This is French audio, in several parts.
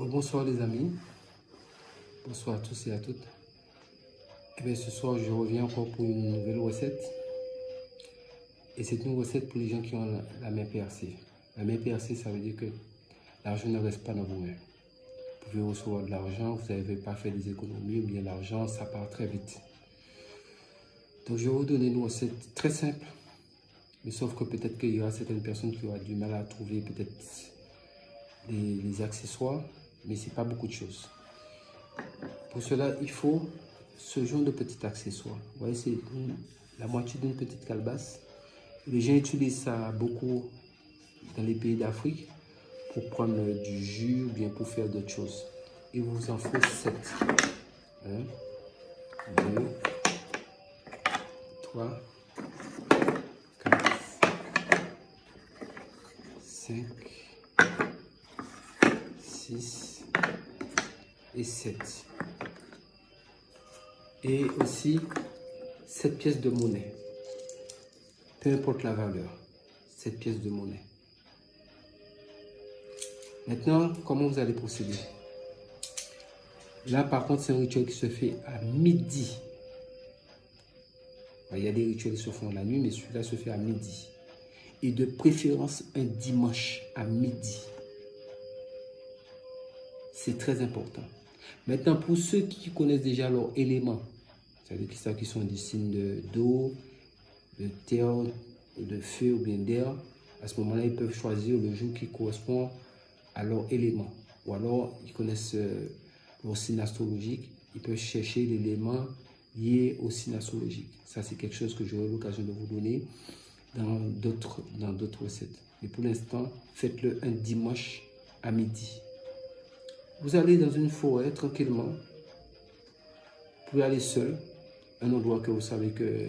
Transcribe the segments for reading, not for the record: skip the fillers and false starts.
Bonsoir les amis, bonsoir à tous et à toutes. Ce soir je reviens encore pour une nouvelle recette. Et c'est une recette pour les gens qui ont la main percée. La main percée, ça veut dire que l'argent ne reste pas dans vos mains. Vous pouvez recevoir de l'argent, vous n'avez pas fait des économies, ou bien l'argent, ça part très vite. Donc je vais vous donner une recette très simple. Mais sauf que peut-être qu'il y aura certaines personnes qui auront du mal à trouver peut-être les accessoires. Mais ce n'est pas beaucoup de choses. Pour cela, il faut ce genre de petit accessoire. Vous voyez, c'est la moitié d'une petite calebasse. Les gens utilisent ça beaucoup dans les pays d'Afrique pour prendre du jus ou bien pour faire d'autres choses. Il vous en faut 7. 1, 2, 3, 4, 5, 6 et 7. Et aussi 7 pièces de monnaie. Peu importe la valeur, 7 pièces de monnaie. Maintenant, comment vous allez procéder? Là, par contre, c'est un rituel qui se fait à midi. Il y a des rituels qui se font la nuit, mais celui-là se fait à midi. Et de préférence, un dimanche à midi. C'est très important. Maintenant, pour ceux qui connaissent déjà leurs éléments, c'est-à-dire qui sont des signes d'eau, de terre, de feu ou bien d'air, à ce moment-là, ils peuvent choisir le jour qui correspond à leur élément. Ou alors, ils connaissent leur signe astrologique, ils peuvent chercher l'élément lié au signe astrologique. Ça, c'est quelque chose que j'aurai l'occasion de vous donner dans d'autres recettes. Mais pour l'instant, faites-le un dimanche à midi. Vous allez dans une forêt tranquillement. Vous pouvez aller seul, un endroit que vous savez que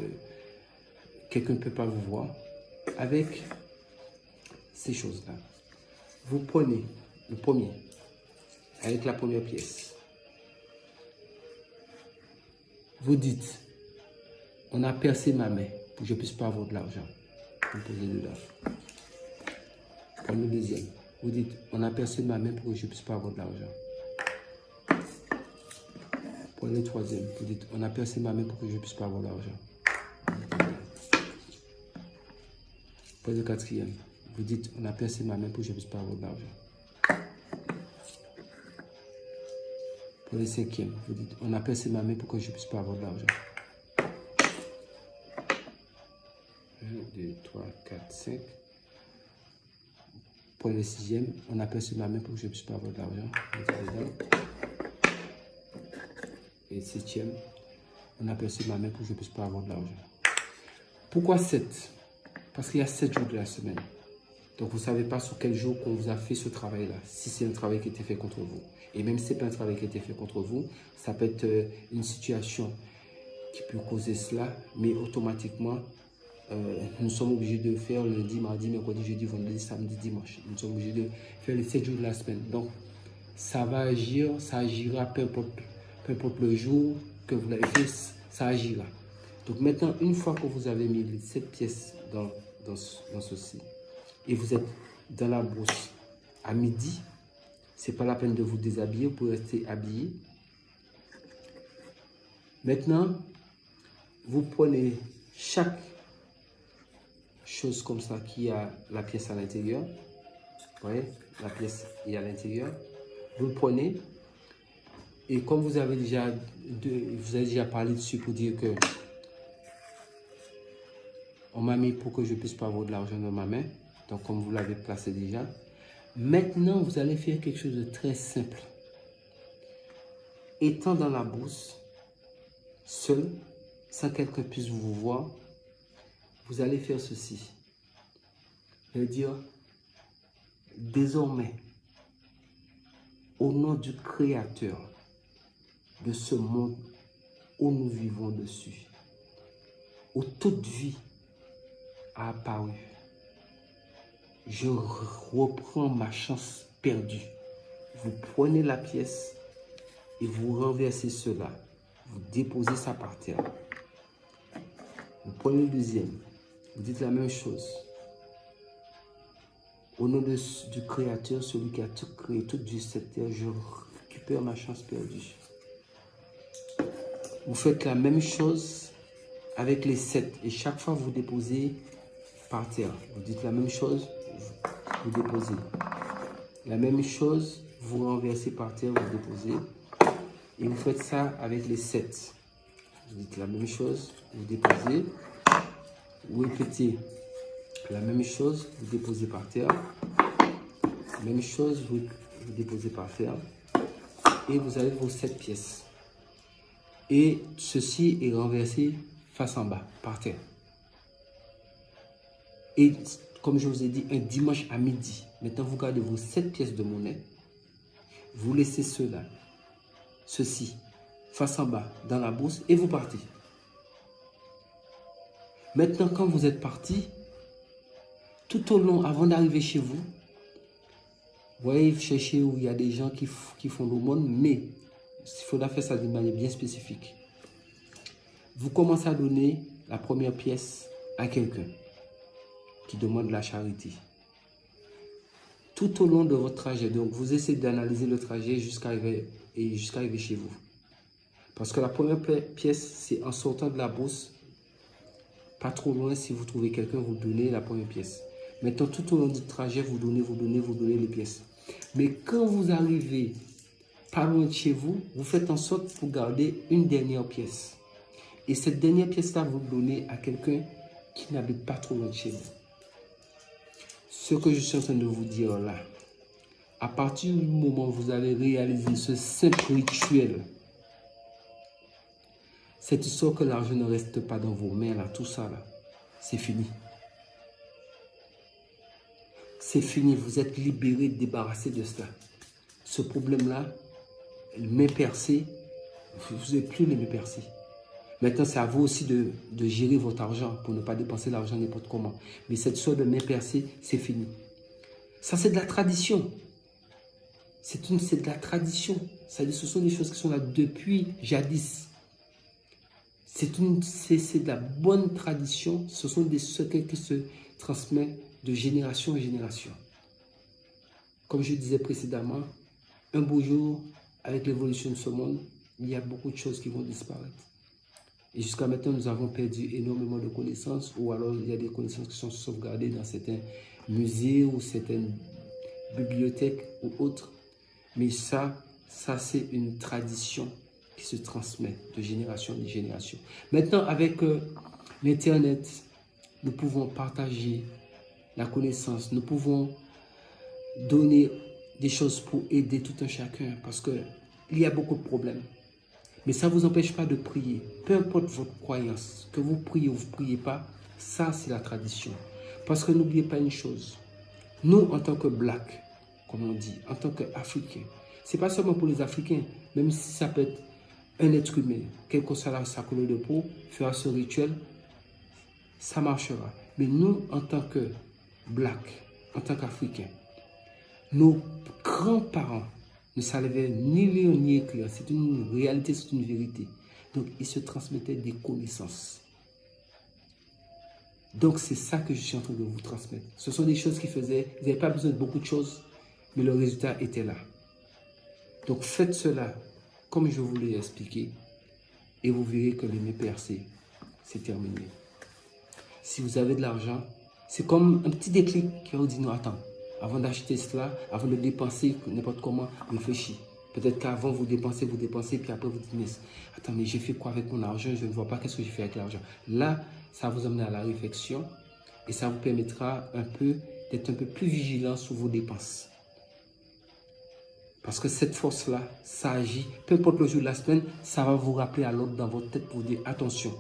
quelqu'un ne peut pas vous voir, avec ces choses-là. Vous prenez le premier, avec la première pièce. Vous dites, on a percé ma main pour que je ne puisse pas avoir de l'argent. Vous posez dedans. Prenez le deuxième. Vous dites, on a percé ma main pour que je ne puisse pas avoir de l'argent. Prenez le troisième. Vous dites, on a percé ma main pour que je ne puisse pas avoir l'argent. Prenez le quatrième. Vous dites, on a percé ma main pour que je ne puisse pas avoir de l'argent. Prenez le cinquième. Vous dites, on a percé ma main pour que je ne puisse pas avoir de l'argent. 1, 2, 3, 4, 5. Prenez le sixième. On a percé ma main pour que je ne puisse pas avoir de l'argent. Et septième, on a percé ma main pour que je ne puisse pas avoir de l'argent. Pourquoi 7? Parce qu'il y a 7 jours de la semaine. Donc vous ne savez pas sur quel jour qu'on vous a fait ce travail-là. Si c'est un travail qui a été fait contre vous. Et même si ce n'est pas un travail qui a été fait contre vous, ça peut être une situation qui peut causer cela. Mais automatiquement, nous sommes obligés de faire lundi, mardi, mercredi, jeudi, vendredi, samedi, dimanche. Nous sommes obligés de faire les 7 jours de la semaine. Donc ça va agir, ça agira peu importe le jour que vous l'avez fait, ça agira. Donc maintenant, une fois que vous avez mis les 7 pièces dans ceci, et vous êtes dans la brousse à midi, ce n'est pas la peine de vous déshabiller, vous pouvez rester habillé. Maintenant, vous prenez chaque chose comme ça qui a la pièce à l'intérieur. Vous voyez, la pièce est à l'intérieur. Vous le prenez. Et comme vous avez déjà parlé dessus pour dire que on m'a mis pour que je ne puisse pas avoir de l'argent dans ma main. Donc comme vous l'avez placé déjà. Maintenant, vous allez faire quelque chose de très simple. Étant dans la brousse, seul, sans que quelqu'un puisse vous voir, vous allez faire ceci. Je veux dire, désormais, au nom du Créateur de ce monde où nous vivons dessus, où toute vie a apparu, je reprends ma chance perdue. Vous prenez la pièce et vous renversez cela. Vous déposez ça par terre. Vous prenez le deuxième. Vous dites la même chose. Au nom du Créateur, celui qui a tout créé, toute du cette terre, je récupère ma chance perdue. Vous faites la même chose avec les 7 et chaque fois vous déposez par terre. Vous dites la même chose, vous déposez. La même chose, vous renversez par terre, vous déposez. Et vous faites ça avec les 7. Vous dites la même chose, vous déposez. Vous répétez la même chose, vous déposez par terre. Même chose, vous déposez par terre. Et vous avez vos 7 pièces. Et ceci est renversé face en bas, par terre. Et comme je vous ai dit, un dimanche à midi, maintenant vous gardez vos 7 pièces de monnaie. Vous laissez ceci, face en bas, dans la bourse et vous partez. Maintenant, quand vous êtes parti, tout au long, avant d'arriver chez vous, voyez, cherchez où il y a des gens qui font l'aumône, mais il faudra faire ça d'une manière bien spécifique. Vous commencez à donner la première pièce à quelqu'un qui demande la charité. Tout au long de votre trajet, donc vous essayez d'analyser le trajet jusqu'à arriver chez vous. Parce que la première pièce, c'est en sortant de la bourse, pas trop loin, si vous trouvez quelqu'un, vous donnez la première pièce. Maintenant, tout au long du trajet, vous donnez les pièces. Mais quand vous arrivez pas loin de chez vous, vous faites en sorte pour garder une dernière pièce. Et cette dernière pièce-là, vous donnez à quelqu'un qui n'habite pas trop loin de chez vous. Ce que je suis en train de vous dire là, à partir du moment où vous avez réalisé ce simple rituel, cette histoire que l'argent ne reste pas dans vos mains, là, tout ça, là, c'est fini. C'est fini, vous êtes libéré, débarrassé de cela. Ce problème-là, main percée, vous n'avez plus les mains percées. Maintenant, c'est à vous aussi de gérer votre argent pour ne pas dépenser l'argent n'importe comment. Mais cette sorte de main percée, c'est fini. Ça, c'est de la tradition. C'est de la tradition. Ce sont des choses qui sont là depuis jadis. C'est de la bonne tradition. Ce sont des secrets qui se transmettent de génération en génération. Comme je disais précédemment, un beau jour, avec l'évolution de ce monde, il y a beaucoup de choses qui vont disparaître. Et jusqu'à maintenant, nous avons perdu énormément de connaissances, ou alors il y a des connaissances qui sont sauvegardées dans certains musées ou certaines bibliothèques ou autres. Mais ça c'est une tradition qui se transmet de génération en génération. Maintenant, avec l'Internet, nous pouvons partager la connaissance, nous pouvons donner des choses pour aider tout un chacun, parce qu'il y a beaucoup de problèmes. Mais ça ne vous empêche pas de prier. Peu importe votre croyance, que vous priez ou vous ne priez pas, ça c'est la tradition. Parce que n'oubliez pas une chose, nous en tant que Black, comme on dit, en tant qu'Africains, ce n'est pas seulement pour les Africains, même si ça peut être un être humain, quelle que soit sa couleur de peau, faire ce rituel, ça marchera. Mais nous, en tant que Black, en tant qu'Africains, nos grands-parents ne savaient ni lire ni écrire. C'est une réalité, c'est une vérité. Donc, ils se transmettaient des connaissances. Donc, c'est ça que je suis en train de vous transmettre. Ce sont des choses qui faisaient, vous n'avez pas besoin de beaucoup de choses, mais le résultat était là. Donc, faites cela comme je vous l'ai expliqué et vous verrez que les mains percées, c'est terminé. Si vous avez de l'argent, c'est comme un petit déclic qui vous dit non, attends. Avant d'acheter cela, avant de dépenser n'importe comment, réfléchis. Peut-être qu'avant vous dépensez, puis après vous dites, mais attends, mais j'ai fait quoi avec mon argent? Je ne vois pas qu'est-ce que j'ai fait avec l'argent. Là, ça va vous amener à la réflexion et ça vous permettra d'être un peu plus vigilant sur vos dépenses. Parce que cette force-là, ça agit. Peu importe le jour de la semaine, ça va vous rappeler à l'ordre dans votre tête pour dire attention.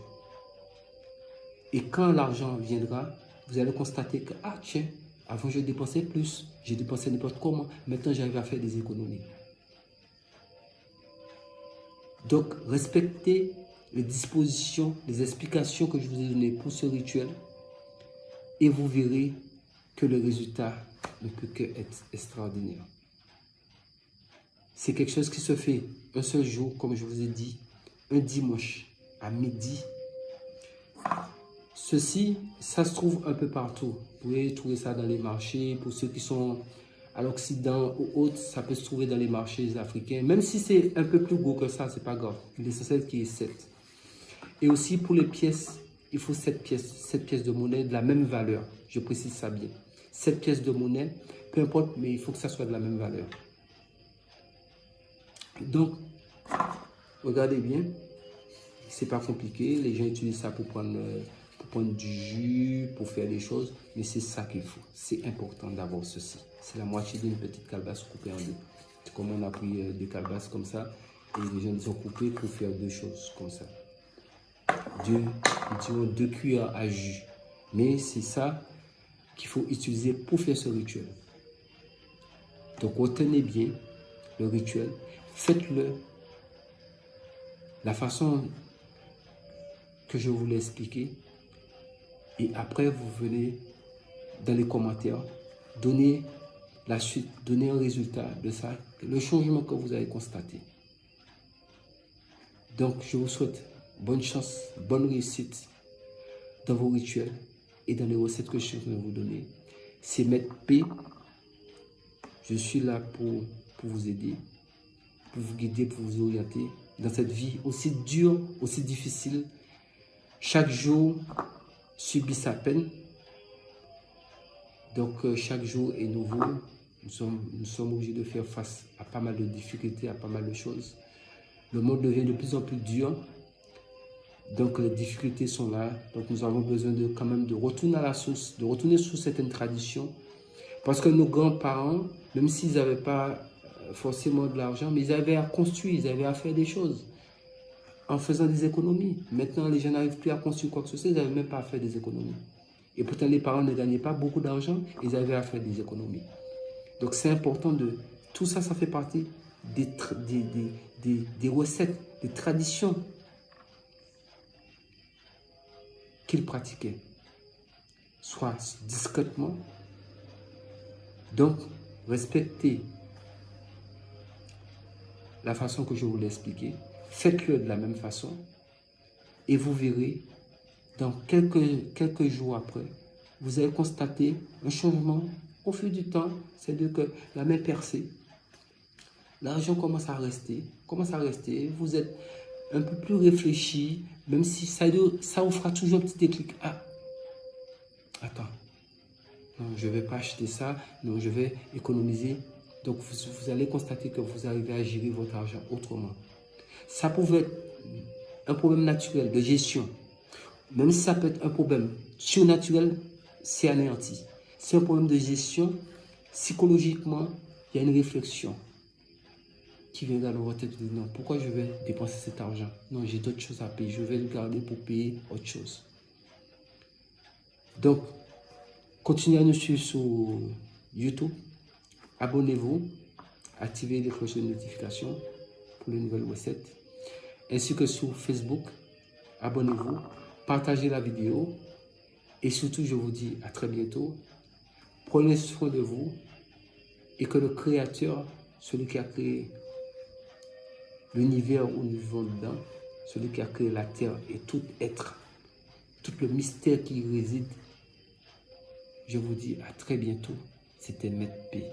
Et quand l'argent viendra, vous allez constater que, ah tiens, avant, je dépensais plus, j'ai dépensé n'importe comment. Maintenant, j'arrive à faire des économies. Donc, respectez les dispositions, les explications que je vous ai données pour ce rituel et vous verrez que le résultat ne peut qu'être extraordinaire. C'est quelque chose qui se fait un seul jour, comme je vous ai dit, un dimanche à midi. Ceci, ça se trouve un peu partout. Vous pouvez trouver ça dans les marchés. Pour ceux qui sont à l'Occident ou autres, ça peut se trouver dans les marchés africains. Même si c'est un peu plus gros que ça, c'est pas grave. L'essentiel qui est 7. Et aussi pour les pièces, il faut 7 pièces de monnaie de la même valeur. Je précise ça bien. 7 pièces de monnaie, peu importe, mais il faut que ça soit de la même valeur. Donc, regardez bien. C'est pas compliqué. Les gens utilisent ça pour prendre du jus, pour faire des choses. Mais c'est ça qu'il faut. C'est important d'avoir ceci. C'est la moitié d'une petite calebasse coupée en deux. C'est comme on a pris 2 calebasses comme ça. Et les gens les ont coupées pour faire 2 choses comme ça. 2 cuillères à jus. Mais c'est ça qu'il faut utiliser pour faire ce rituel. Donc retenez bien le rituel. Faites-le la façon que je vous l'ai expliqué. Et après, vous venez dans les commentaires, donner la suite, donner un résultat de ça, le changement que vous avez constaté. Donc, je vous souhaite bonne chance, bonne réussite dans vos rituels et dans les recettes que je suis en train de vous donner. C'est Maître P. Je suis là pour vous aider, pour vous guider, pour vous orienter dans cette vie aussi dure, aussi difficile. Chaque jour subit sa peine. Donc, chaque jour est nouveau. Nous sommes obligés de faire face à pas mal de difficultés, à pas mal de choses. Le monde devient de plus en plus dur. Donc, les difficultés sont là. Donc, nous avons besoin quand même de retourner à la source, de retourner sur certaines traditions. Parce que nos grands-parents, même s'ils n'avaient pas forcément de l'argent, mais ils avaient à construire, ils avaient à faire des choses en faisant des économies. Maintenant, les gens n'arrivent plus à construire quoi que ce soit, ils n'avaient même pas à faire des économies. Et pourtant, les parents ne gagnaient pas beaucoup d'argent, ils avaient à faire des économies. Donc, c'est important de... Tout ça, ça fait partie des recettes, des traditions qu'ils pratiquaient, soit discrètement. Donc, respectez la façon que je vous l'ai expliqué. Faites-le de la même façon et vous verrez, dans quelques jours après, vous allez constater un changement au fil du temps. C'est-à-dire que la main percée, l'argent commence à rester, vous êtes un peu plus réfléchi, même si ça vous fera toujours un petit déclic. Ah, attends, non, je ne vais pas acheter ça, non, je vais économiser. Donc, vous allez constater que vous arrivez à gérer votre argent autrement. Ça pouvait être un problème naturel de gestion. Même si ça peut être un problème surnaturel, c'est anéanti. C'est un problème de gestion. Psychologiquement, il y a une réflexion qui vient dans votre tête. Non, pourquoi je vais dépenser cet argent? Non, j'ai d'autres choses à payer. Je vais le garder pour payer autre chose. Donc, continuez à nous suivre sur YouTube. Abonnez-vous. Activez les cloches de notification pour les nouvelles recettes. Ainsi que sur Facebook. Abonnez-vous. Partagez la vidéo. Et surtout, je vous dis à très bientôt. Prenez soin de vous. Et que le Créateur, celui qui a créé l'univers où nous vivons dedans, celui qui a créé la terre et tout être, tout le mystère qui y réside, je vous dis à très bientôt. C'était Maître P.